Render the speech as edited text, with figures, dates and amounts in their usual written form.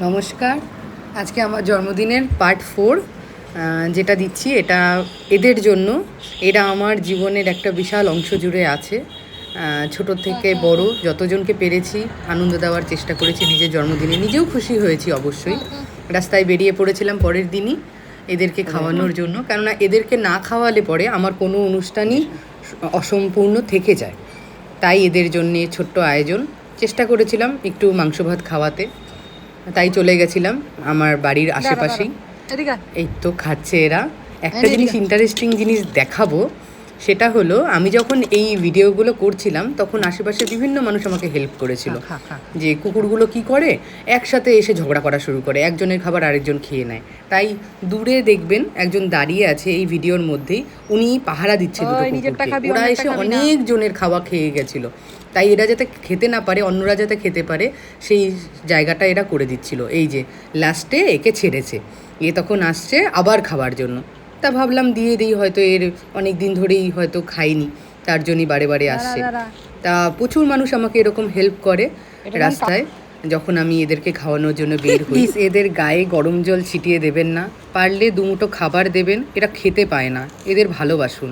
নমস্কার। আজকে আমার জন্মদিনের পার্ট 4 যেটা দিচ্ছি, এটা এদের জন্য। এরা আমার জীবনের একটা বিশাল অংশ জুড়ে আছে। ছোট থেকে বড় যতজনকে পেরেছি আনন্দ দেওয়ার চেষ্টা করেছি নিজের জন্মদিনে। নিজেও খুশি হয়েছি অবশ্যই। রাস্তায় বেরিয়ে পড়েছিলাম পরের দিনই এদেরকে খাওয়ানোর জন্য, কেননা এদেরকে না খাওয়ালে পরে আমার কোনো অনুষ্ঠানই অসম্পূর্ণ থেকে যায়। তাই এদের জন্যে ছোট্ট আয়োজন। চেষ্টা করেছিলাম একটু মাংস ভাত খাওয়াতে, তাই চলে গেছিলাম আমার বাড়ির আশেপাশেই। এই তো খাচ্ছে এরা। একটা জিনিস, ইন্টারেস্টিং জিনিস দেখাবো, সেটা হলো আমি যখন এই ভিডিওগুলো করছিলাম তখন আশেপাশে বিভিন্ন মানুষ আমাকে হেল্প করেছিল। যে কুকুরগুলো কি করে, একসাথে এসে ঝগড়া করা শুরু করে, একজনের খাবার আরেকজন খেয়ে নেয়। তাই দূরে দেখবেন একজন দাঁড়িয়ে আছে এই ভিডিওর মধ্যেই, উনি পাহারা দিচ্ছে দুটো কুকুরকে। ওরা এসে অনেক জনের খাওয়া খেয়ে গেছিলো, তাই এরা যাতে খেতে না পারে, অন্যরা যাতে খেতে পারে সেই জায়গাটা এরা করে দিচ্ছিল। এই যে লাস্টে একে ছেড়েছে, এ তখন আসছে আবার খাবার জন্য। তা ভাবলাম দিয়ে দিই, হয়তো এর অনেক দিন ধরেই হয়তো খাইনি, তার জন্যই বারে বারে আসছে। তা প্রচুর মানুষ আমাকে এরকম হেল্প করে রাস্তায় যখন আমি এদেরকে খাওয়ানোর জন্য বের হই। এদের গায়ে গরম জল ছিটিয়ে দেবেন না, পারলে দুমুঠো খাবার দেবেন, এরা খেতে পায় না, এদের ভালোবাসুন।